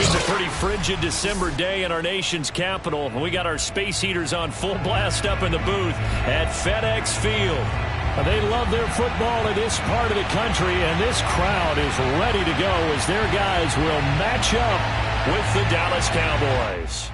It's a pretty frigid December day in our nation's capital. We got our space heaters on full blast up in the booth at FedEx Field. They love their football in this part of the country, and this crowd is ready to go as their guys will match up with the Dallas Cowboys.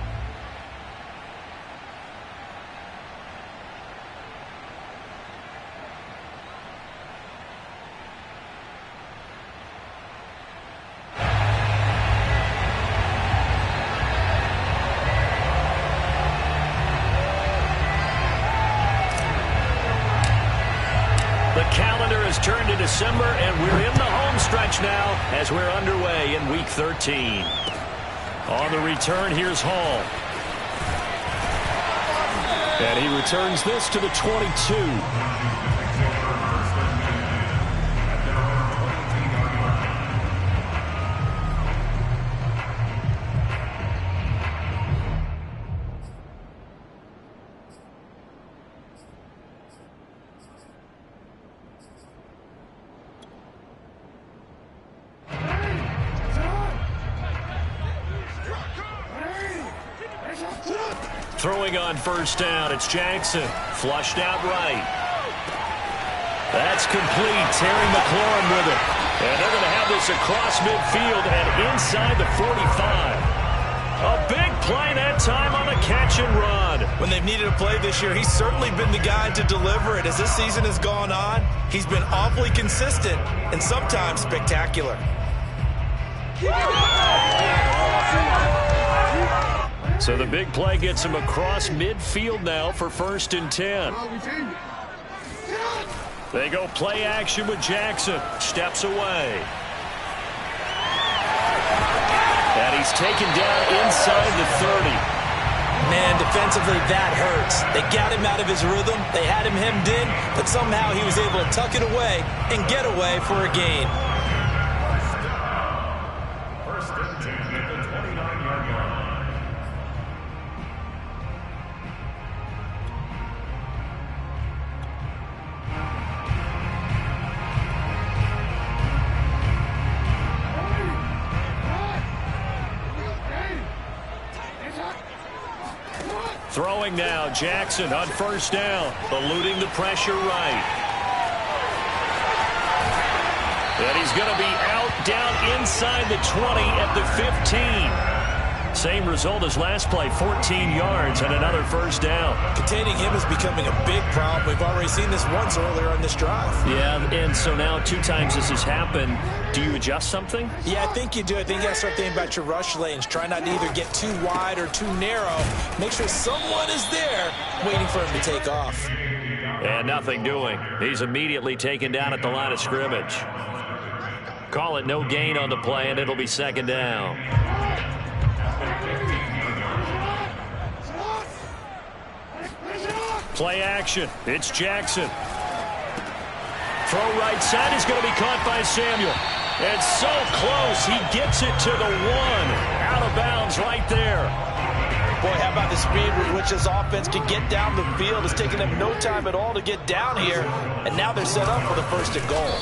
Turn to December, and we're in the home stretch now as we're underway in Week 13. On the return, here's Hall. And he returns this to the 22. Throwing on first down, it's Jackson. Flushed out right. That's complete. Terry McLaurin with it. And they're going to have this across midfield and inside the 45. A big play that time on the catch and run. When they've needed a play this year, he's certainly been the guy to deliver it. As this season has gone on, he's been awfully consistent and sometimes spectacular. So the big play gets him across midfield now for 1st and 10. They go play action with Jackson. Steps away. And he's taken down inside the 30. Man, defensively, that hurts. They got him out of his rhythm. They had him hemmed in, but somehow he was able to tuck it away and get away for a gain. Throwing now, Jackson on first down, eluding the pressure right. And he's going to be out down inside the 20 at the 15. Same result as last play, 14 yards and another first down. Containing him is becoming a big problem. We've already seen this once earlier on this drive. Yeah, and so now 2 times this has happened. Do you adjust something? Yeah, I think you do. I think you got to start thinking about your rush lanes. Try not to either get too wide or too narrow. Make sure someone is there waiting for him to take off. And nothing doing. He's immediately taken down at the line of scrimmage. Call it no gain on the play, and it'll be 2nd down. Play action. It's Jackson. Throw right side is going to be caught by Samuel. And so close. He gets it to the 1. Out of bounds right there. Boy, how about the speed with which this offense can get down the field? It's taken them no time at all to get down here. And now they're set up for the 1st and goal.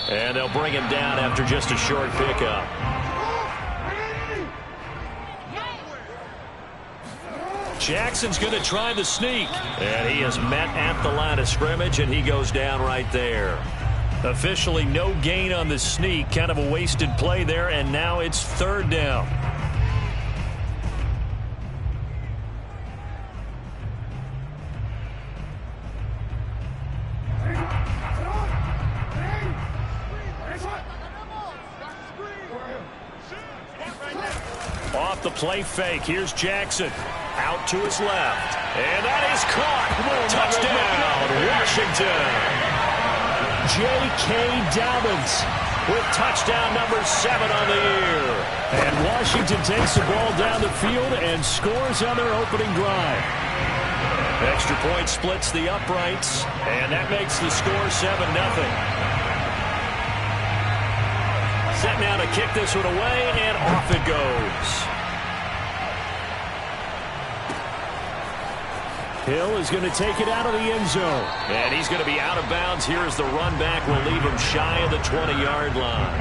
And they'll bring him down after just a short pickup. Jackson's going to try the sneak. And he is met at the line of scrimmage, and he goes down right there. Officially no gain on the sneak. Kind of a wasted play there, and now it's 3rd down. Off the play fake. Here's Jackson. Out to his left. And that is caught. Touchdown, Washington. J.K. Dobbins with touchdown number 7 on the year. And Washington takes the ball down the field and scores on their opening drive. Extra point splits the uprights, and that makes the score 7-0. Set now to kick this one away, and off it goes. Hill is going to take it out of the end zone. And he's going to be out of bounds here as the run back will leave him shy of the 20-yard line.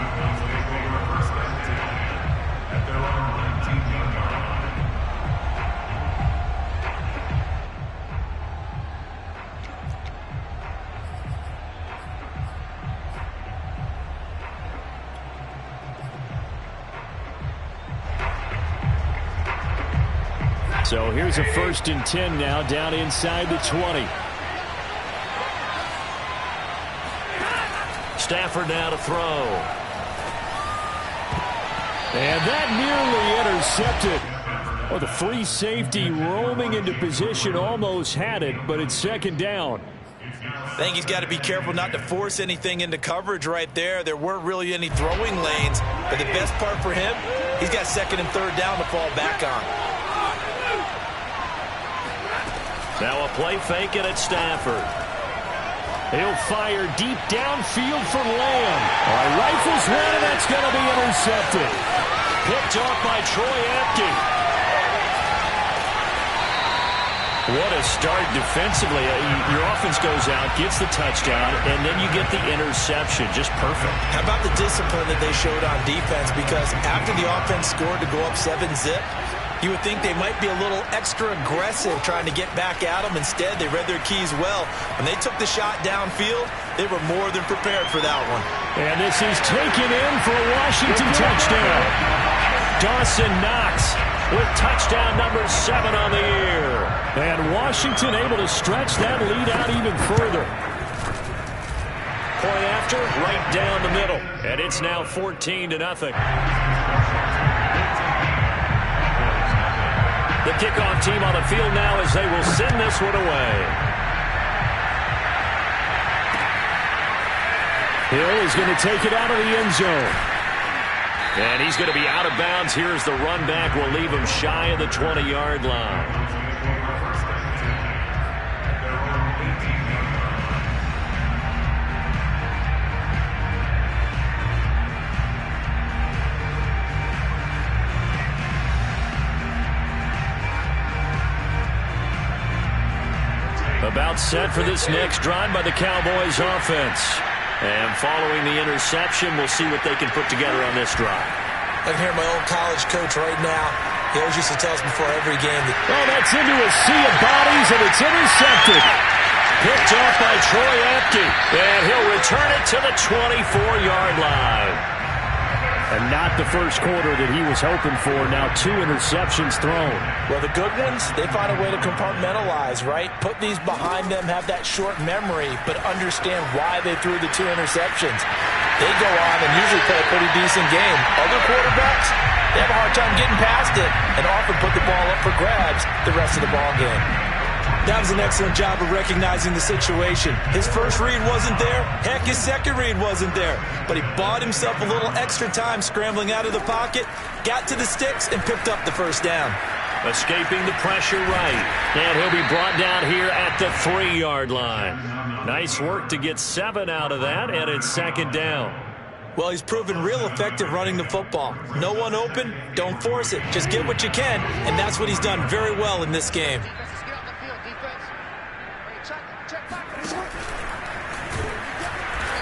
So here's a 1st and 10 now down inside the 20. Stafford now to throw. And that nearly intercepted. Well, the free safety roaming into position almost had it, but it's 2nd down. I think he's got to be careful not to force anything into coverage right there. There weren't really any throwing lanes, but the best part for him, he's got 2nd and 3rd down to fall back on. Now a play fake it at Stafford. He'll fire deep downfield for Lamb. Rifles one, and that's going to be intercepted. Picked off by Troy Apke. What a start defensively. Your offense goes out, gets the touchdown, and then you get the interception. Just perfect. How about the discipline that they showed on defense? Because after the offense scored to go up 7-zip, you would think they might be a little extra aggressive trying to get back at them. Instead, they read their keys well. When they took the shot downfield, they were more than prepared for that one. And this is taken in for a Washington touchdown. Dawson Knox with touchdown number 7 on the year. And Washington able to stretch that lead out even further. Point after, right down the middle. And it's now 14-0. The kickoff team on the field now as they will send this one away. Hill is going to take it out of the end zone. And he's going to be out of bounds. Here's the run back. Will leave him shy of the 20-yard line. About set for this next drive by the Cowboys offense. And following the interception, we'll see what they can put together on this drive. I can hear my old college coach right now. He always used to tell us before every game that, oh, that's into a sea of bodies, and it's intercepted. Picked off by Troy Apke. And he'll return it to the 24-yard line. And not the first quarter that he was hoping for. Now 2 interceptions thrown. well, the good ones, they find a way to compartmentalize, right? Put these behind them, have that short memory, but understand why they threw the 2 interceptions. They go on and usually play a pretty decent game. Other quarterbacks, they have a hard time getting past it and often put the ball up for grabs the rest of the ball game. That was an excellent job of recognizing the situation. His first read wasn't there. Heck, his second read wasn't there. But he bought himself a little extra time scrambling out of the pocket, got to the sticks, and picked up the first down. Escaping the pressure right. And he'll be brought down here at the 3-yard line. Nice work to get 7 out of that, and it's 2nd down. Well, he's proven real effective running the football. No one open, don't force it. Just get what you can, and that's what he's done very well in this game.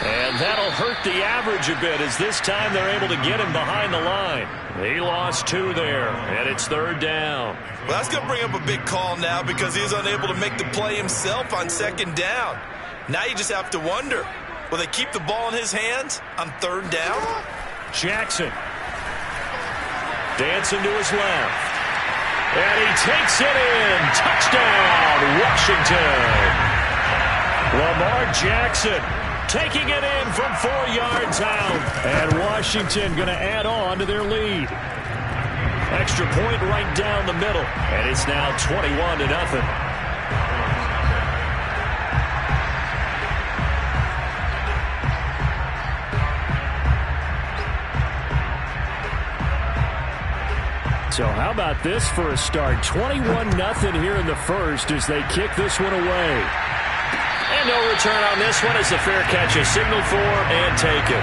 And that'll hurt the average a bit as this time they're able to get him behind the line. He lost 2 there, and it's 3rd down. Well, that's going to bring up a big call now because he's unable to make the play himself on 2nd down. Now you just have to wonder, will they keep the ball in his hands on 3rd down? Jackson dancing to his left. And he takes it in. Touchdown, Washington. Lamar Jackson taking it in from 4 yards out. And Washington going to add on to their lead. Extra point right down the middle. And it's now 21-0. So how about this for a start? 21-0 here in the first as they kick this one away. And no return on this one as the fair catch is signaled for and taken.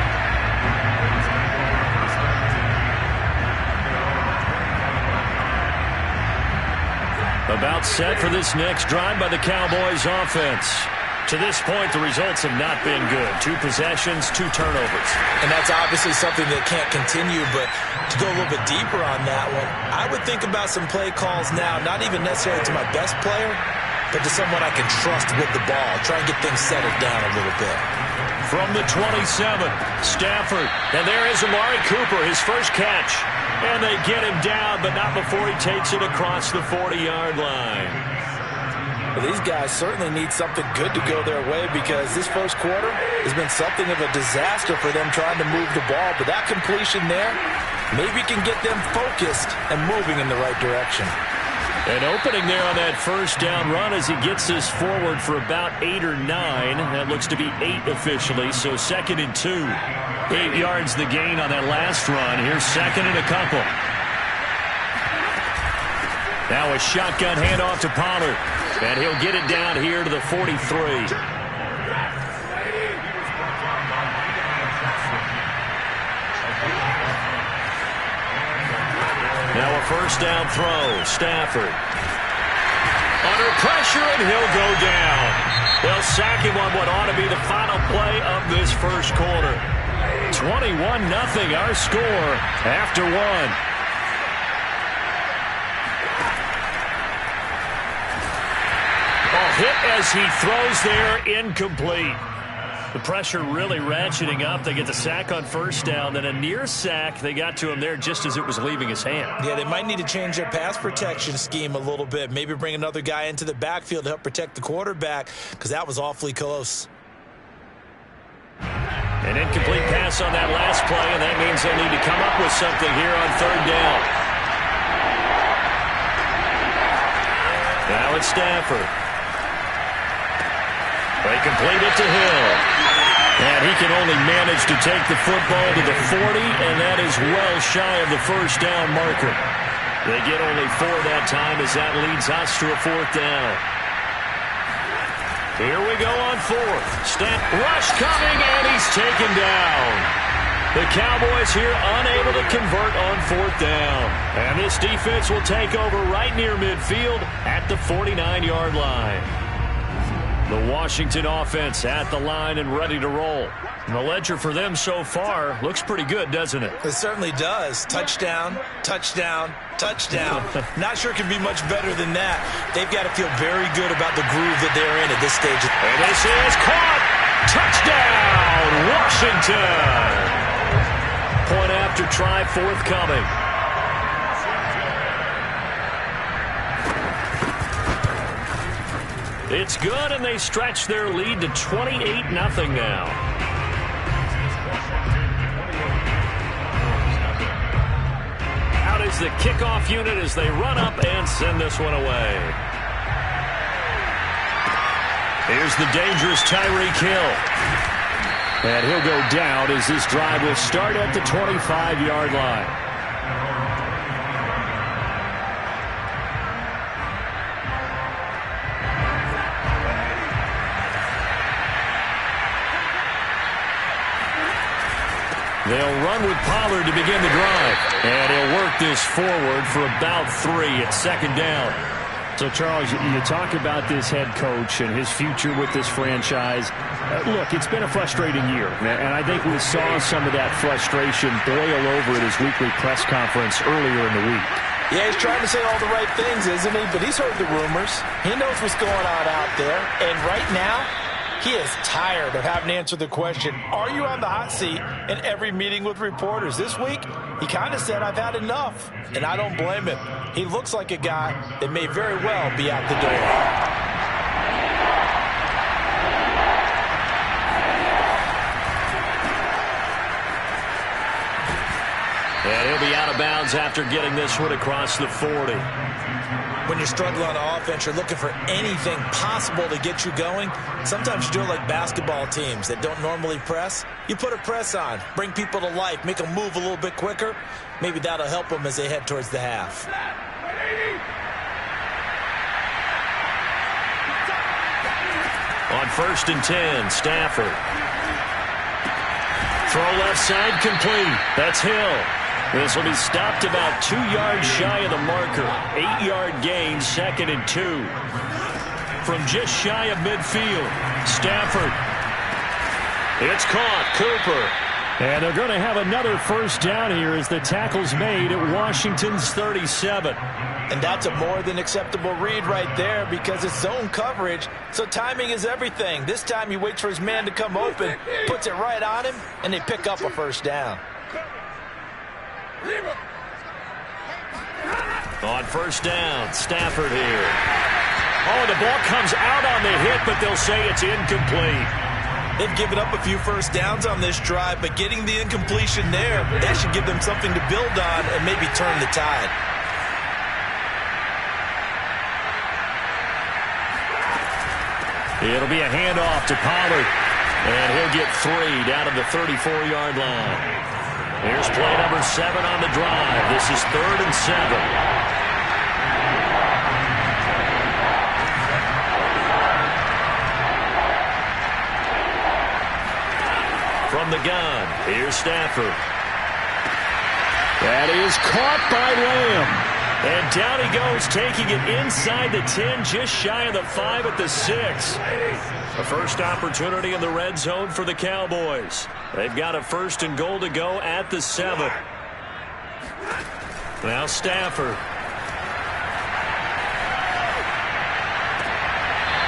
About set for this next drive by the Cowboys offense. To this point, the results have not been good. 2 possessions, 2 turnovers. And that's obviously something that can't continue, but to go a little bit deeper on that one, I would think about some play calls now, not even necessarily to my best player, but to someone I can trust with the ball. Try and get things settled down a little bit. From the 27, Stafford. And there is Amari Cooper, his first catch. And they get him down, but not before he takes it across the 40-yard line. Well, these guys certainly need something good to go their way because this first quarter has been something of a disaster for them trying to move the ball. But that completion there maybe can get them focused and moving in the right direction. An opening there on that first down run as he gets this forward for about 8 or 9. That looks to be 8 officially, so 2nd and 2. 8 yards the gain on that last run. Here's 2nd and a couple. Now a shotgun handoff to Pollard. And he'll get it down here to the 43. Now a first down throw. Stafford. Under pressure, and he'll go down. They'll sack him on what ought to be the final play of this first quarter. 21-0 our score after 1. Hit as he throws there, incomplete. The pressure really ratcheting up. They get the sack on first down, then a near sack. They got to him there just as it was leaving his hand. Yeah, they might need to change their pass protection scheme a little bit. Maybe bring another guy into the backfield to help protect the quarterback because that was awfully close. An incomplete pass on that last play, and that means they'll need to come up with something here on 3rd down. Now it's Stafford. They complete it to Hill. And he can only manage to take the football to the 40, and that is well shy of the first down marker. They get only 4 that time as that leads us to a 4th down. Here we go on 4th. Rush coming, and he's taken down. The Cowboys here unable to convert on 4th down. And this defense will take over right near midfield at the 49-yard line. The Washington offense at the line and ready to roll. And the ledger for them so far looks pretty good, doesn't it? It certainly does. Touchdown, touchdown, touchdown. Not sure it can be much better than that. They've got to feel very good about the groove that they're in at this stage. And this is caught. Touchdown, Washington. Point after try forthcoming. It's good, and they stretch their lead to 28-0 now. Out is the kickoff unit as they run up and send this one away. Here's the dangerous Tyreek Hill. And he'll go down as this drive will start at the 25-yard line. They'll run with Pollard to begin the drive. And he'll work this forward for about 3 at 2nd down. So, Charles, you talk about this head coach and his future with this franchise. Look, it's been a frustrating year, and I think we saw some of that frustration boil over at his weekly press conference earlier in the week. Yeah, he's trying to say all the right things, isn't he? But he's heard the rumors. He knows what's going on out there. And right now, he is tired of having to answer the question, are you on the hot seat in every meeting with reporters? This week, he kind of said, I've had enough, and I don't blame him. He looks like a guy that may very well be out the door. And he'll be out of bounds after getting this one across the 40. When you're struggling on offense, you're looking for anything possible to get you going. Sometimes you do it like basketball teams that don't normally press. You put a press on, bring people to life, make them move a little bit quicker. Maybe that'll help them as they head towards the half. On 1st and 10, Stafford. Throw left side complete. That's Hill. This will be stopped about 2 yards shy of the marker. 8-yard gain, 2nd and 2. From just shy of midfield, Stafford. It's caught, Cooper. And they're going to have another first down here as the tackle's made at Washington's 37. And that's a more than acceptable read right there because it's zone coverage, so timing is everything. This time he waits for his man to come open, puts it right on him, and they pick up a first down. first down. Stafford here. Oh, the ball comes out on the hit, but they'll say it's incomplete. They've given up a few first downs on this drive, but getting the incompletion there, that should give them something to build on and maybe turn the tide. It'll be a handoff to Pollard, and he'll get 3 down at the 34-yard line. Here's play number 7 on the drive. This is 3rd and 7. From the gun, here's Stafford. That is caught by Lamb. And down he goes, taking it inside the 10, just shy of the 5 at the 6. A first opportunity in the red zone for the Cowboys. They've got a 1st and goal to go at the 7. Now Stafford.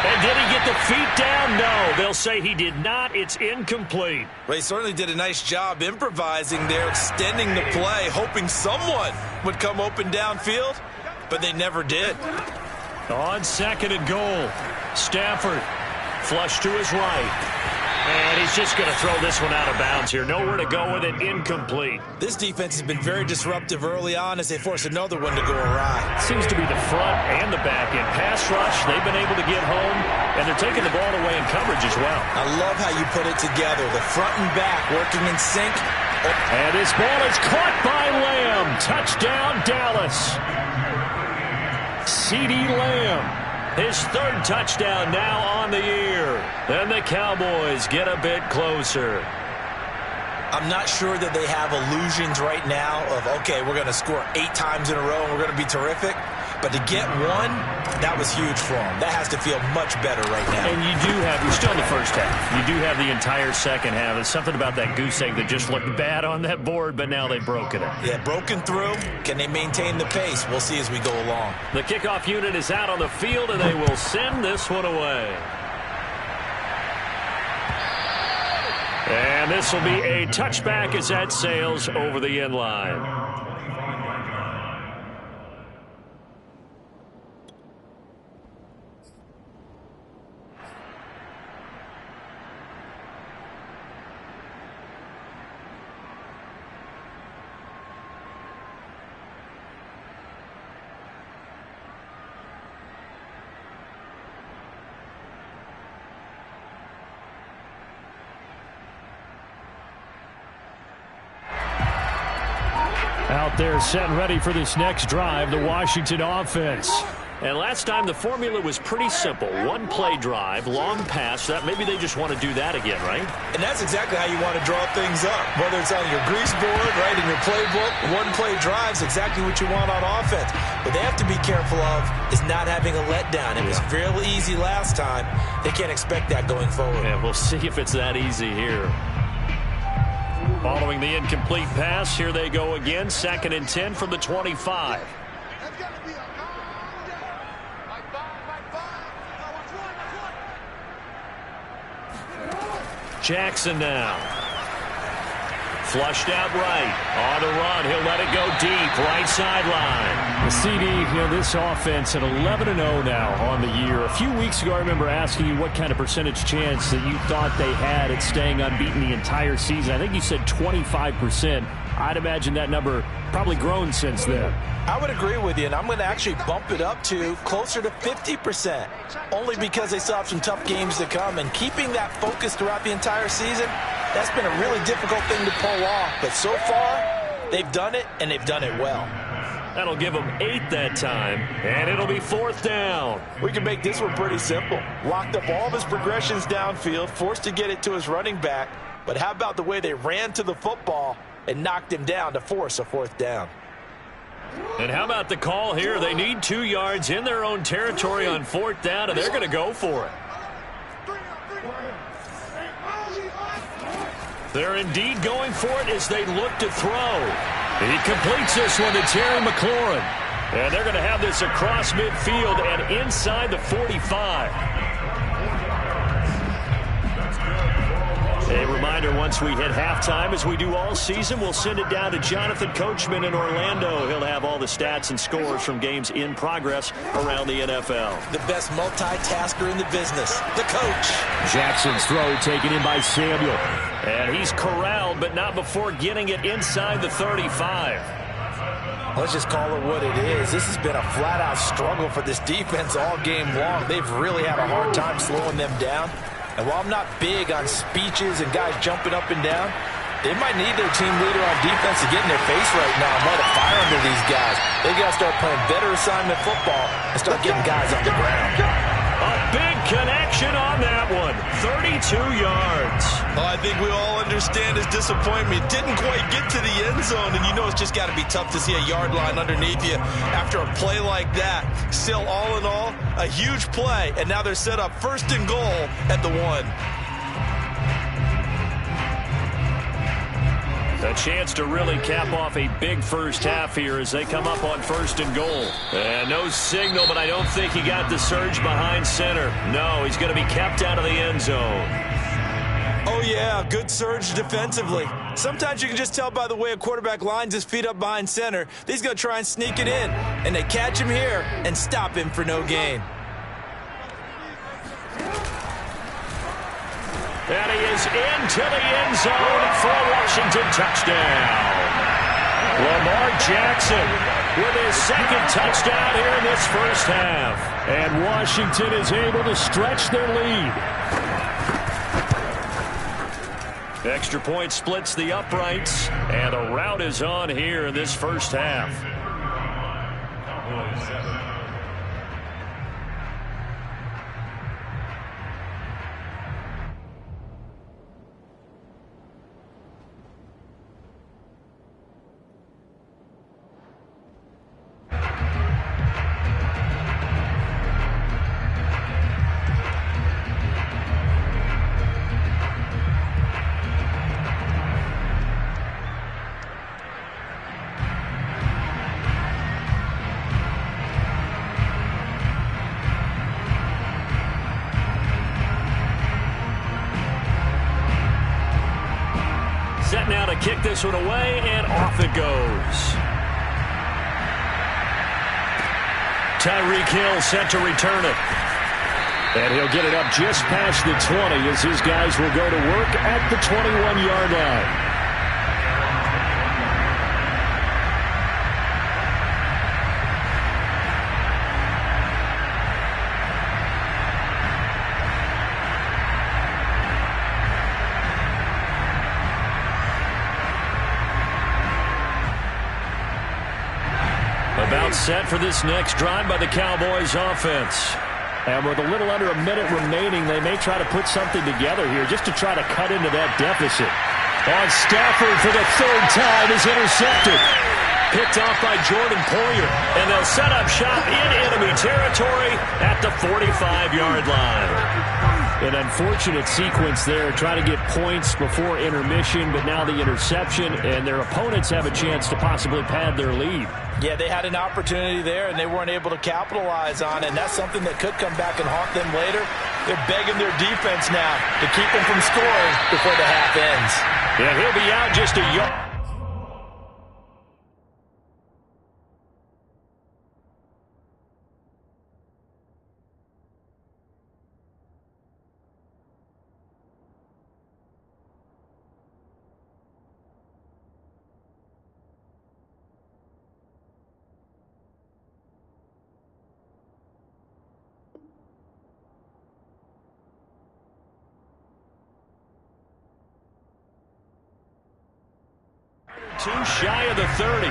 And did he get the feet down? No. They'll say he did not. It's incomplete. Well, he certainly did a nice job improvising there, extending the play, hoping someone would come open downfield, but they never did. On 2nd and goal, Stafford flush to his right. And he's just going to throw this one out of bounds here. Nowhere to go with it. Incomplete. This defense has been very disruptive early on as they force another one to go awry. Seems to be the front and the back end. Pass rush, they've been able to get home, and they're taking the ball away in coverage as well. I love how you put it together. The front and back working in sync. And this ball is caught by Lamb. Touchdown, Dallas. CeeDee Lamb. His 3rd touchdown now on the year. And the Cowboys get a bit closer. I'm not sure that they have illusions right now of, okay, we're going to score 8 times in a row and we're going to be terrific. But to get one, that was huge for them. That has to feel much better right now. And you're still in the first half. You do have the entire second half. There's something about that goose egg that just looked bad on that board, but now they've broken it. Yeah, broken through. Can they maintain the pace? We'll see as we go along. The kickoff unit is out on the field, and they will send this one away. And this will be a touchback as that sails over the end line. Out there set and ready for this next drive, the Washington offense. And last time the formula was pretty simple. 1-play drive, long pass. That maybe they just want to do that again, right? And that's exactly how you want to draw things up. Whether it's on your grease board, right, in your playbook, 1-play drive's exactly what you want on offense. What they have to be careful of is not having a letdown. It was fairly easy last time. They can't expect that going forward. Yeah, we'll see if it's that easy here. Following the incomplete pass, here they go again. 2nd and 10 from the 25. Jackson now. Flushed out right. On the run. He'll let it go deep. Right sideline. The CeeDee, this offense at 11-0 now on the year. A few weeks ago, I remember asking you what kind of percentage chance that you thought they had at staying unbeaten the entire season. I think you said 25%. I'd imagine that number probably grown since then. I would agree with you, and I'm going to actually bump it up to closer to 50%, only because they still have some tough games to come. And keeping that focus throughout the entire season, that's been a really difficult thing to pull off. But so far, they've done it, and they've done it well. That'll give them 8 that time, and it'll be 4th down. We can make this one pretty simple. Locked up all of his progressions downfield, forced to get it to his running back. But how about the way they ran to the football and knocked him down to force a 4th down? And how about the call here? They need 2 yards in their own territory on 4th down, and they're going to go for it. They're indeed going for it as they look to throw. He completes this one to Terry McLaurin. And they're going to have this across midfield and inside the 45. A reminder, once we hit halftime, as we do all season, we'll send it down to Jonathan Coachman in Orlando. He'll have all the stats and scores from games in progress around the NFL. The best multitasker in the business, the coach. Jackson's throw taken in by Samuel. And he's corralled, but not before getting it inside the 35. Let's just call it what it is. This has been a flat-out struggle for this defense all game long. They've really had a hard time slowing them down. And while I'm not big on speeches and guys jumping up and down, they might need their team leader on defense to get in their face right now and light a fire under these guys. They got to start playing better assignment football and start getting guys on the ground. A big connection on that one. 32 yards. Oh, I think we all understand his disappointment. Didn't quite get to the end zone, and you know it's just got to be tough to see a yard line underneath you after a play like that. Still, all in all, a huge play, and now they're set up 1st and goal at the 1. A chance to really cap off a big first half here as they come up on 1st and goal. And no signal, but I don't think he got the surge behind center. No, he's going to be kept out of the end zone. Oh, yeah, good surge defensively. Sometimes you can just tell by the way a quarterback lines his feet up behind center. He's going to try and sneak it in, and they catch him here and stop him for no gain. And he is into the end zone for a Washington touchdown. Lamar Jackson with his 2nd touchdown here in this first half. And Washington is able to stretch their lead. Extra point splits the uprights, and the route is on here in this first half. Set now to kick this one away, and off it goes. Tyreek Hill set to return it. And he'll get it up just past the 20 as his guys will go to work at the 21-yard line. About set for this next drive by the Cowboys offense. And with a little under a minute remaining, they may try to put something together here just to try to cut into that deficit. On Stafford for the 3rd time is intercepted. Picked off by Jordan Poyer. And they'll set up shop in enemy territory at the 45-yard line. An unfortunate sequence there, trying to get points before intermission, but now the interception, and their opponents have a chance to possibly pad their lead. Yeah, they had an opportunity there, and they weren't able to capitalize on it, and that's something that could come back and haunt them later. They're begging their defense now to keep them from scoring before the half ends. Yeah, he'll be out just a yard. Too shy of the 30.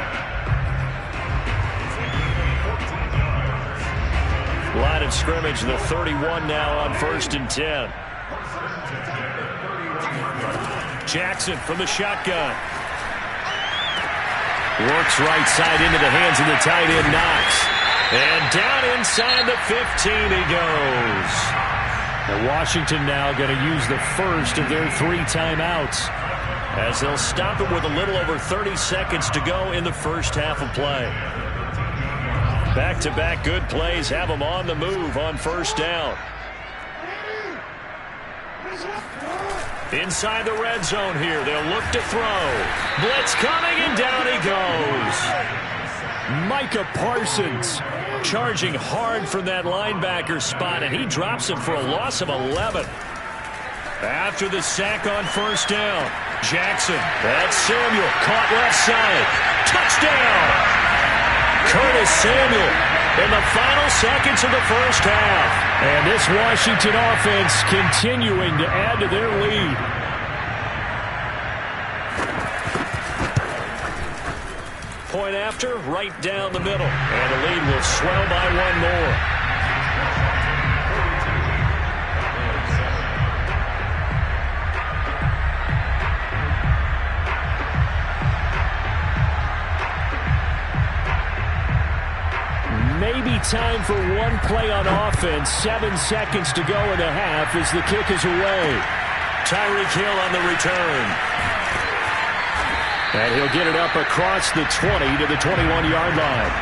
Line of scrimmage, the 31 now on 1st and 10. Jackson from the shotgun. Works right side into the hands of the tight end, Knox. And down inside the 15 he goes. And Washington now going to use the first of their 3 timeouts, as they'll stop it with a little over 30 seconds to go in the first half of play. Back-to-back good plays have them on the move on 1st down. Inside the red zone here. They'll look to throw. Blitz coming, and down he goes. Micah Parsons charging hard from that linebacker spot, and he drops him for a loss of 11. After the sack on first down, Jackson. That's Samuel. Caught left side. Touchdown! Curtis Samuel in the final seconds of the first half. And this Washington offense continuing to add to their lead. Point after, right down the middle. And the lead will swell by one more. Maybe time for one play on offense. 7 seconds to go in the half as the kick is away. Tyreek Hill on the return. And he'll get it up across the 20 to the 21-yard line.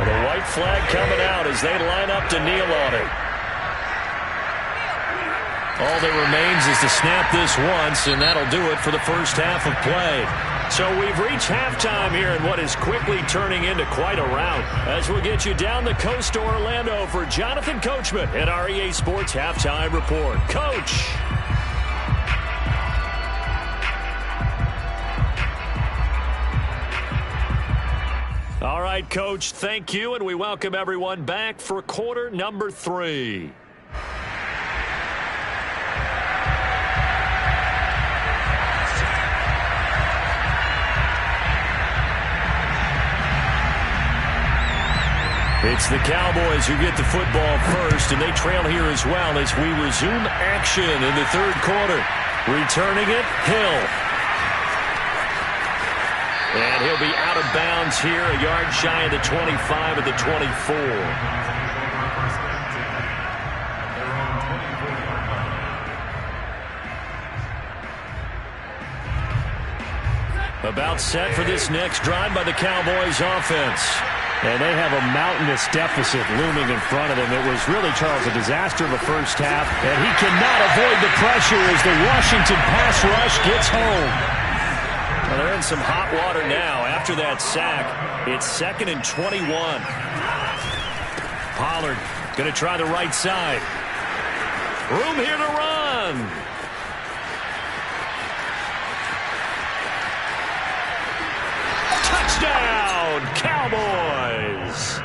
The white flag coming out as they line up to kneel on it. All that remains is to snap this once, and that'll do it for the first half of play. So we've reached halftime here in what is quickly turning into quite a rout. As we'll get you down the coast to Orlando for Jonathan Coachman at our EA Sports Halftime Report. Coach! All right, Coach, thank you, and we welcome everyone back for quarter number 3. It's the Cowboys who get the football first, and they trail here as well as we resume action in the third quarter. Returning it, Hill. And he'll be out of bounds here, a yard shy of the 25 of the 24. About set for this next drive by the Cowboys offense. And they have a mountainous deficit looming in front of them. It was really, Charles, a disaster in the first half. And he cannot avoid the pressure as the Washington pass rush gets home. Well, they're in some hot water now after that sack. It's 2nd and 21. Pollard going to try the right side. Room here to run. Touchdown, Cowboys!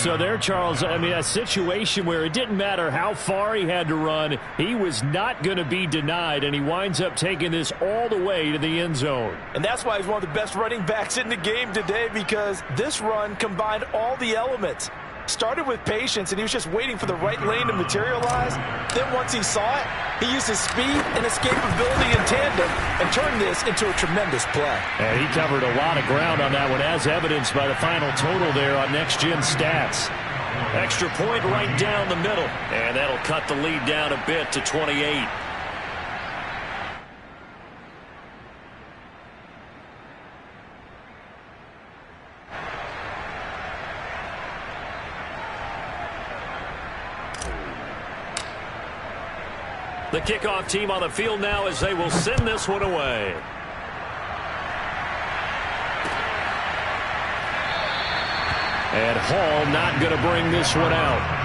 So there, Charles, I mean, a situation where it didn't matter how far he had to run. He was not going to be denied, and he winds up taking this all the way to the end zone. And that's why he's one of the best running backs in the game today, because this run combined all the elements. Started with patience, and he was just waiting for the right lane to materialize. Then once he saw it, he used his speed and escapability in tandem and turned this into a tremendous play. And he covered a lot of ground on that one, as evidenced by the final total there on Next Gen Stats. Extra point right down the middle, and that'll cut the lead down a bit to 28. The kickoff team on the field now as they will send this one away. And Hall not going to bring this one out.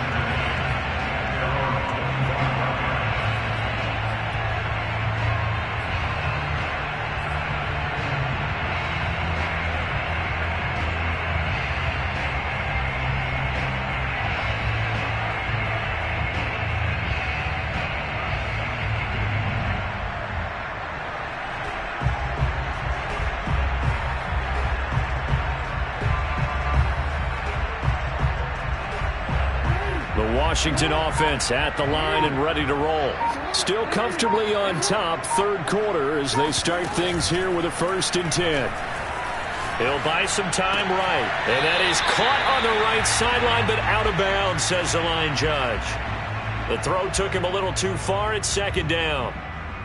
Washington offense at the line and ready to roll. Still comfortably on top, third quarter, as they start things here with a 1st and 10. He'll buy some time right. And that is caught on the right sideline, but out of bounds, says the line judge. The throw took him a little too far. It's 2nd down.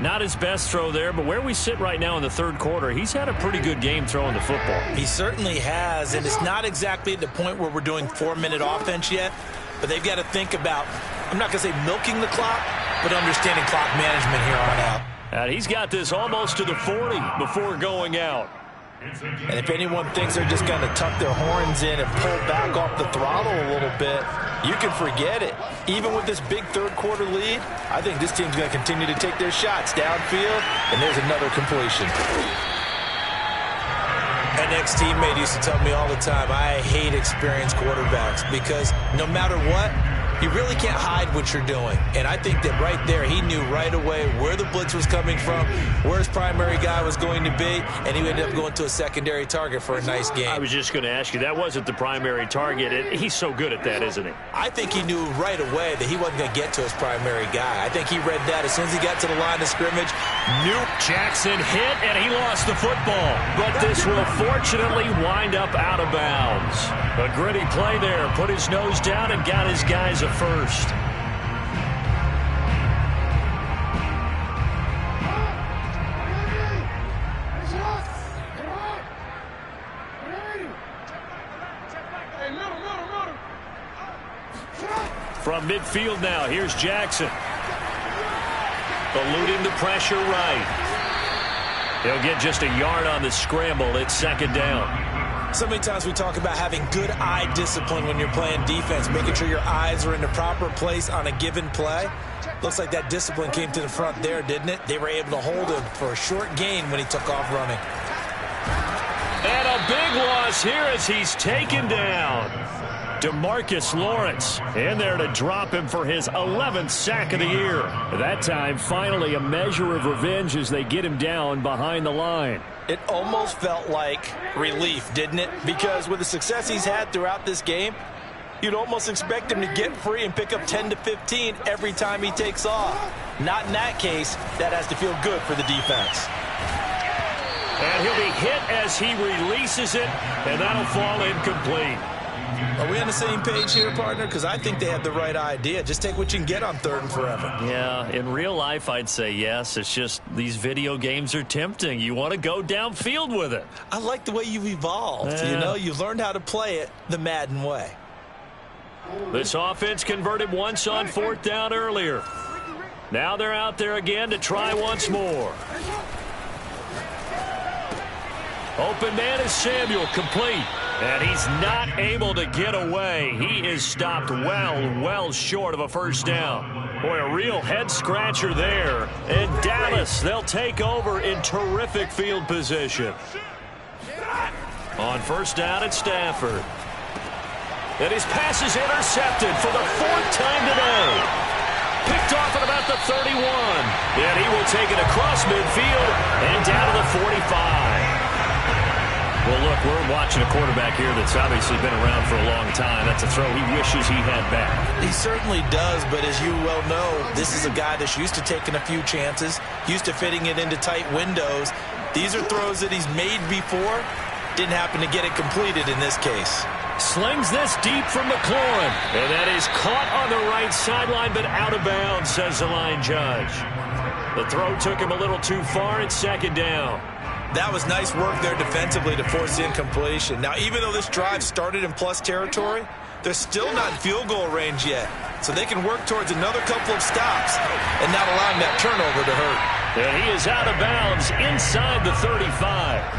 Not his best throw there, but where we sit right now in the third quarter, he's had a pretty good game throwing the football. He certainly has, and it's not exactly at the point where we're doing 4-minute offense yet, but they've got to think about, I'm not going to say milking the clock, but understanding clock management here on out. And he's got this almost to the 40 before going out. And if anyone thinks they're just going to tuck their horns in and pull back off the throttle a little bit, you can forget it. Even with this big third quarter lead, I think this team's going to continue to take their shots downfield, and there's another completion. An ex-teammate used to tell me all the time, I hate experienced quarterbacks because no matter what, you really can't hide what you're doing. And I think that right there, he knew right away where the blitz was coming from, where his primary guy was going to be, and he ended up going to a secondary target for a nice game. I was just going to ask you, that wasn't the primary target. He's so good at that, isn't he? I think he knew right away that he wasn't going to get to his primary guy. I think he read that as soon as he got to the line of scrimmage. Jackson hit, and he lost the football. But this will fortunately wind up out of bounds. A gritty play there. Put his nose down and got his guys a first. From midfield now, here's Jackson. Eluding the pressure right. He'll get just a yard on the scramble. It's second down. So many times we talk about having good eye discipline when you're playing defense, making sure your eyes are in the proper place on a given play. Looks like that discipline came to the front there, didn't it? They were able to hold him for a short gain when he took off running. And a big loss here as he's taken down. DeMarcus Lawrence in there to drop him for his 11th sack of the year. That time, finally, a measure of revenge as they get him down behind the line. It almost felt like relief, didn't it? Because with the success he's had throughout this game, you'd almost expect him to get free and pick up 10 to 15 every time he takes off. Not in that case. That has to feel good for the defense. And he'll be hit as he releases it, and that'll fall incomplete. Are we on the same page here, partner? Because I think they have the right idea. Just take what you can get on 3rd and forever. Yeah, in real life, I'd say yes. It's just these video games are tempting. You want to go downfield with it. I like the way you've evolved. Yeah. You know, you've learned how to play it the Madden way. This offense converted once on 4th down earlier. Now they're out there again to try once more. Open man is Samuel, complete. And he's not able to get away. He is stopped well short of a first down. Boy, a real head-scratcher there. And Dallas, they'll take over in terrific field position. On first down at Stafford. And his pass is intercepted for the 4th time today. Picked off at about the 31. And he will take it across midfield and down to the 45. Well, look, we're watching a quarterback here that's obviously been around for a long time. That's a throw he wishes he had back. He certainly does, but as you well know, this is a guy that's used to taking a few chances, used to fitting it into tight windows. These are throws that he's made before. Didn't happen to get it completed in this case. Slings this deep from McLaurin. And that is caught on the right sideline, but out of bounds, says the line judge. The throw took him a little too far. It's second down. That was nice work there defensively to force the incompletion. Now, even though this drive started in plus territory, they're still not in field goal range yet. So they can work towards another couple of stops and not allowing that turnover to hurt. And he is out of bounds inside the 35.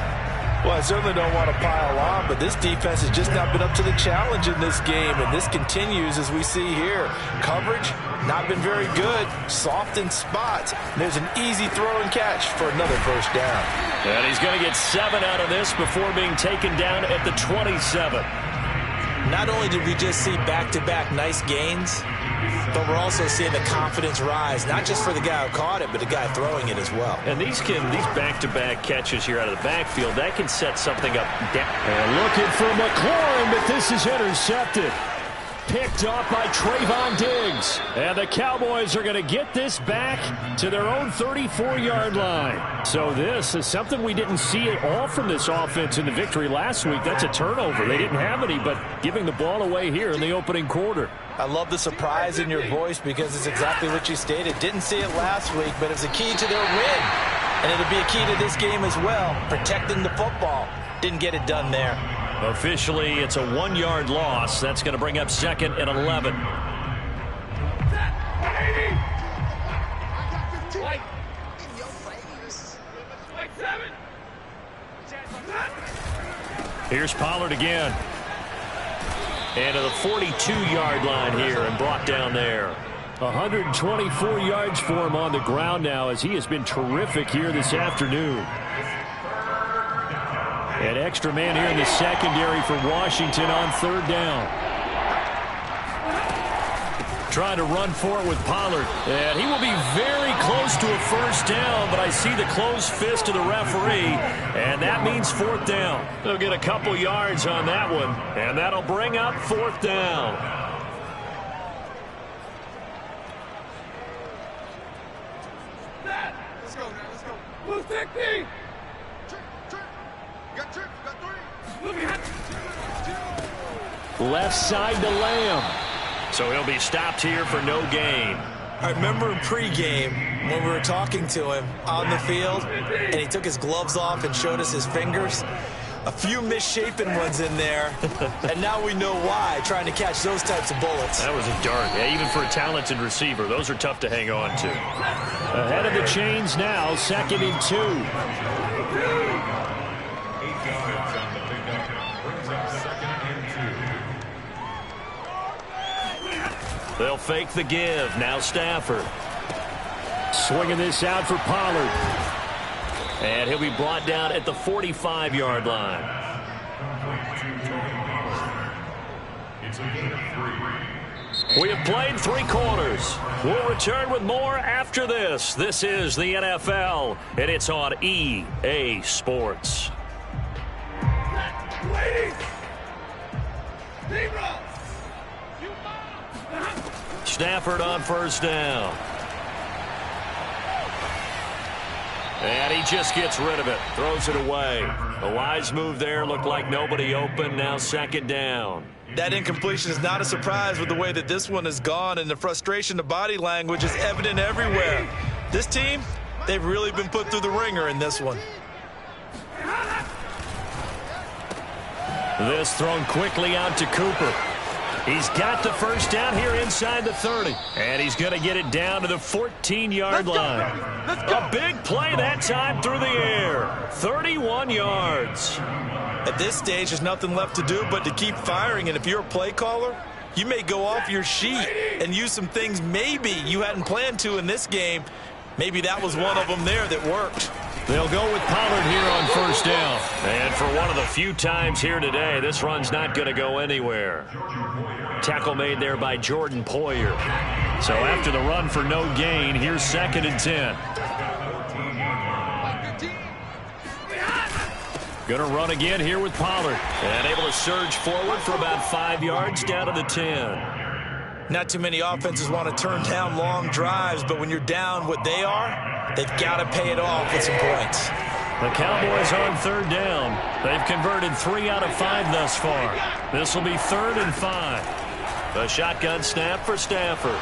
Well, I certainly don't want to pile on, but this defense has just not been up to the challenge in this game, and this continues as we see here. Coverage, not been very good, soft in spots. There's an easy throw and catch for another first down. And he's going to get 7 out of this before being taken down at the 27. Not only did we just see back-to-back nice gains, but we're also seeing the confidence rise, not just for the guy who caught it, but the guy throwing it as well. And these back-to-back catches here out of the backfield, that can set something up. And looking for McLaurin, but this is intercepted. picked off by Trayvon Diggs. And the Cowboys are going to get this back to their own 34-yard line. So this is something we didn't see at all from this offense in the victory last week. That's a turnover. They didn't have any, but giving the ball away here in the opening quarter. I love the surprise in your voice because it's exactly what you stated. Didn't see it last week, but it's a key to their win. And it'll be a key to this game as well, protecting the football. Didn't get it done there. Officially, it's a 1-yard loss. That's going to bring up 2nd and 11. Here's Pollard again. And to the 42-yard line here and brought down there. 124 yards for him on the ground now as he has been terrific here this afternoon. An extra man here in the secondary for Washington on 3rd down. Trying to run for it with Pollard. And he will be very close to a 1st down, but I see the closed fist of the referee, and that means 4th down. They'll get a couple yards on that one, and that'll bring up 4th down. Let's go, man. Let's go. Blue 60. Left side to Lamb. So he'll be stopped here for no gain. I remember in pregame when we were talking to him on the field, and he took his gloves off and showed us his fingers. A few misshapen ones in there, and now we know why, trying to catch those types of bullets. That was a dart. Yeah, even for a talented receiver, those are tough to hang on to. Ahead of the chains now, 2nd and 2. They'll fake the give. Now Stafford. Swinging this out for Pollard. And he'll be brought down at the 45-yard line. We have played 3 quarters. We'll return with more after this. This is the NFL, and it's on EA Sports. Stafford on 1st down. And he just gets rid of it. Throws it away. A wise move there. Looked like nobody open. Now 2nd down. That incompletion is not a surprise with the way that this one has gone, and the frustration, the body language is evident everywhere. This team, they've really been put through the ringer in this one. This thrown quickly out to Cooper. He's got the 1st down here inside the 30. And he's going to get it down to the 14-yard line. A big play that time through the air. 31 yards. At this stage, there's nothing left to do but to keep firing. And if you're a play caller, you may go off your sheet and use some things maybe you hadn't planned to in this game. Maybe that was one of them there that worked. They'll go with Pollard here on 1st down. And for one of the few times here today, this run's not going to go anywhere. Tackle made there by Jordan Poyer. So after the run for no gain, here's 2nd and 10. Going to run again here with Pollard. And able to surge forward for about 5 yards down to the 10. Not too many offenses want to turn down long drives, but when you're down what they are, they've got to pay it off with some points. The Cowboys on 3rd down. They've converted 3 out of 5 thus far. This will be 3rd and 5. A shotgun snap for Stafford.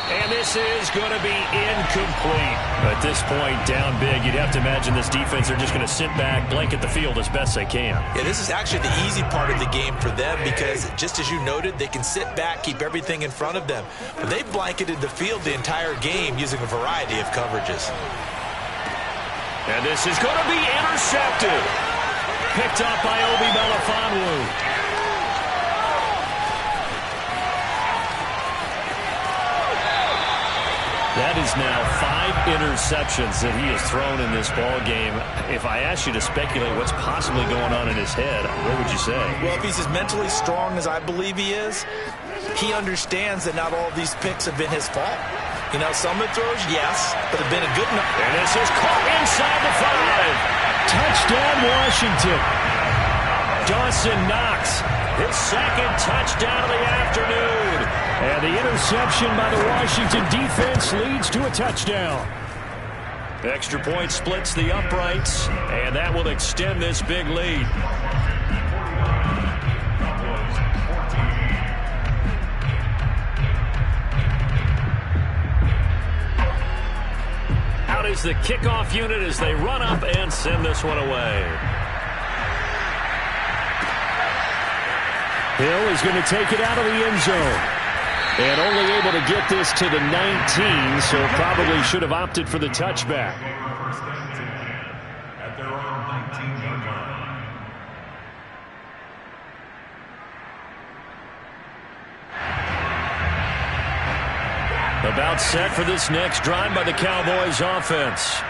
And this is going to be incomplete. At this point, down big, you'd have to imagine this defense are just going to sit back, blanket the field as best they can. Yeah, this is actually the easy part of the game for them because, just as you noted, they can sit back, keep everything in front of them. But they've blanketed the field the entire game using a variety of coverages. And this is going to be intercepted. Picked up by Obi Melifonwu. That is now 5 interceptions that he has thrown in this ball game. If I asked you to speculate what's possibly going on in his head, what would you say? Well, if he's as mentally strong as I believe he is, he understands that not all of these picks have been his fault. You know, some of the throws, yes, but have been a good enough. And this is caught inside the 5. Touchdown, Washington. Dawson Knox His second touchdown of the afternoon. And the interception by the Washington defense leads to a touchdown. Extra point splits the uprights, and that will extend this big lead. Out is the kickoff unit as they run up and send this one away. Hill is going to take it out of the end zone. And only able to get this to the 19, so probably should have opted for the touchback. At their own 19-yard line. About set for this next drive by the Cowboys offense.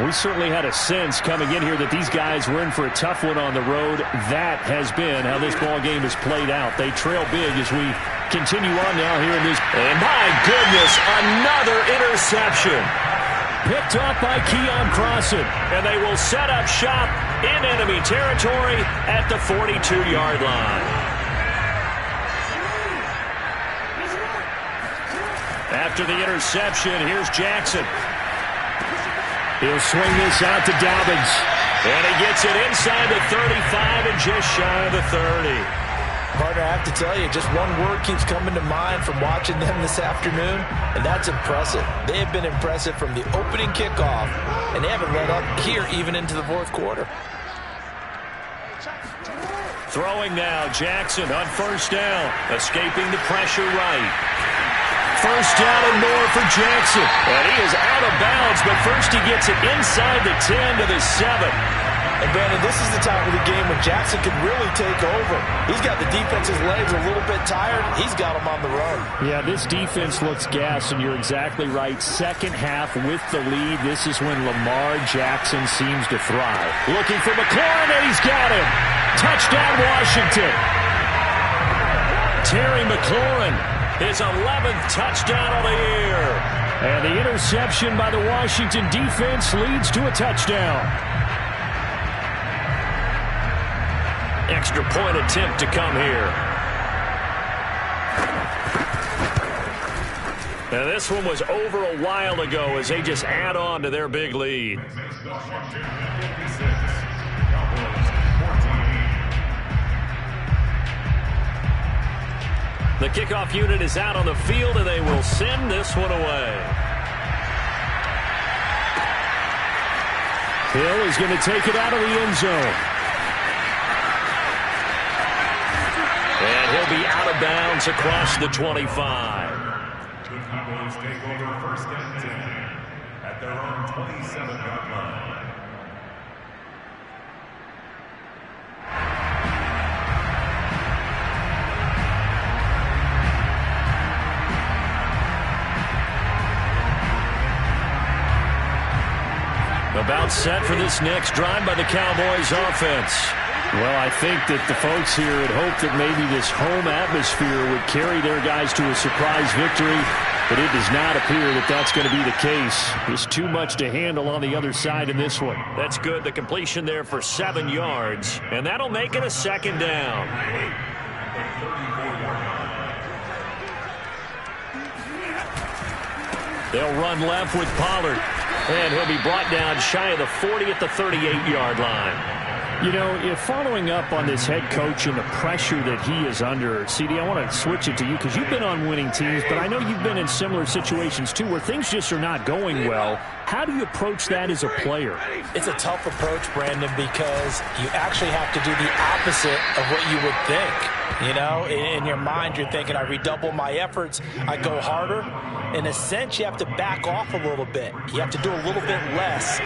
We certainly had a sense coming in here that these guys were in for a tough one on the road. That has been how this ball game has played out. They trail big as we continue on now here in this. And my goodness, another interception. Picked off by Keon Crossan. And they will set up shop in enemy territory at the 42-yard line. After the interception, here's Jackson. He'll swing this out to Dobbins. And he gets it inside the 35 and just shy of the 30. Partner, I have to tell you, just one word keeps coming to mind from watching them this afternoon, and that's impressive. They have been impressive from the opening kickoff, and they haven't let up here even into the fourth quarter. Throwing now, Jackson on first down, escaping the pressure right. First down and more for Jackson. And he is out of bounds, but first he gets it inside the 10 to the 7. And, Brandon, this is the time of the game when Jackson can really take over. He's got the defense's legs a little bit tired. He's got them on the run. Yeah, this defense looks gassed, and you're exactly right. Second half with the lead, this is when Lamar Jackson seems to thrive. Looking for McLaurin, and he's got him. Touchdown, Washington. Terry McLaurin. His 11th touchdown of the year. And the interception by the Washington defense leads to a touchdown. Extra point attempt to come here. Now this one was over a while ago as they just add on to their big lead. The kickoff unit is out on the field, and they will send this one away. Hill is going to take it out of the end zone. And he'll be out of bounds across the 25. The Cowboys take over first and 10 at their own 27-yard line. About set for this next drive by the Cowboys offense. Well, I think that the folks here had hoped that maybe this home atmosphere would carry their guys to a surprise victory, but it does not appear that that's going to be the case. There's too much to handle on the other side in this one. That's good. The completion there for 7 yards, and that'll make it a second down. They'll run left with Pollard. And he'll be brought down shy of the 40 at the 38-yard line. You know, if following up on this head coach and the pressure that he is under, CD, I want to switch it to you because you've been on winning teams, but I know you've been in similar situations too where things just are not going well. How do you approach that as a player? It's a tough approach, Brandon, because you actually have to do the opposite of what you would think. You know, in your mind, you're thinking, I redouble my efforts, I go harder. In a sense, you have to back off a little bit. You have to do a little bit less.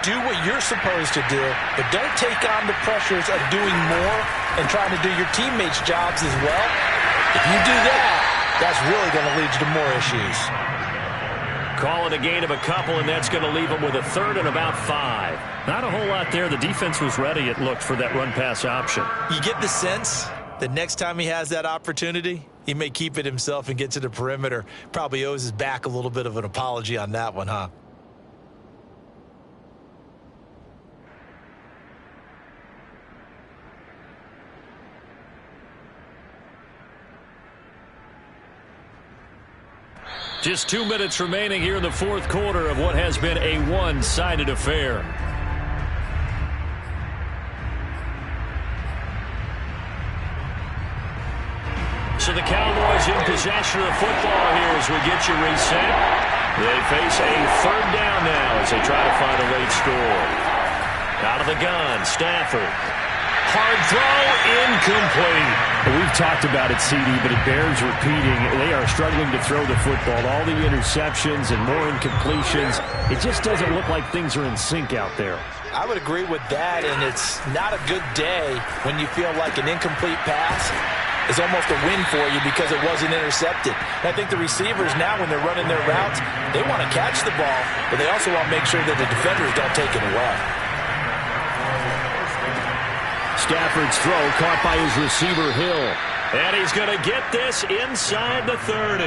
Do what you're supposed to do, but don't take on the pressures of doing more and trying to do your teammates' jobs as well. If you do that, that's really going to lead you to more issues. Call it a gain of a couple, and that's going to leave them with a third and about 5. Not a whole lot there. The defense was ready, it looked, for that run-pass option. You get the sense that next time he has that opportunity, he may keep it himself and get to the perimeter. Probably owes his back a little bit of an apology on that one, huh? Just 2 minutes remaining here in the fourth quarter of what has been a one-sided affair. So the Cowboys in possession of the football here as we get you reset. They face a third down now as they try to find a late score. Out of the gun, Stafford. Hard throw, incomplete. We've talked about it, CD, but it bears repeating. They are struggling to throw the football. All the interceptions and more incompletions. It just doesn't look like things are in sync out there. I would agree with that, and it's not a good day when you feel like an incomplete pass is almost a win for you because it wasn't intercepted. And I think the receivers now, when they're running their routes, they want to catch the ball, but they also want to make sure that the defenders don't take it away. Stafford's throw caught by his receiver, Hill. And he's going to get this inside the 30.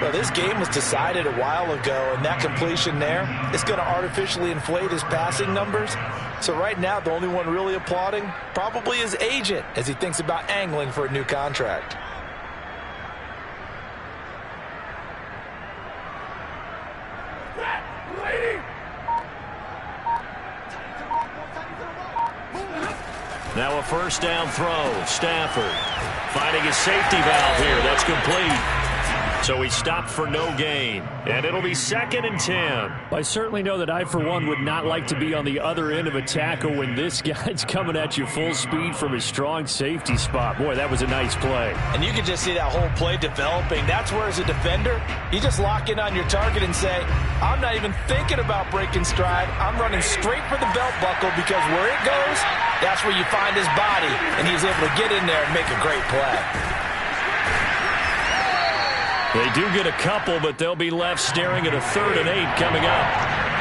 Well, this game was decided a while ago, and that completion there is going to artificially inflate his passing numbers. So right now, the only one really applauding probably his agent as he thinks about angling for a new contract. Now a first down throw. Stafford finding his safety valve here. That's complete. So he stopped for no gain. And it'll be 2nd and 10. I certainly know that I, for one, would not like to be on the other end of a tackle when this guy's coming at you full speed from his strong safety spot. Boy, that was a nice play. And you can just see that whole play developing. That's where, as a defender, you just lock in on your target and say, I'm not even thinking about breaking stride. I'm running straight for the belt buckle because where it goes, that's where you find his body. And he's able to get in there and make a great play. They do get a couple, but they'll be left staring at a 3rd and 8 coming up.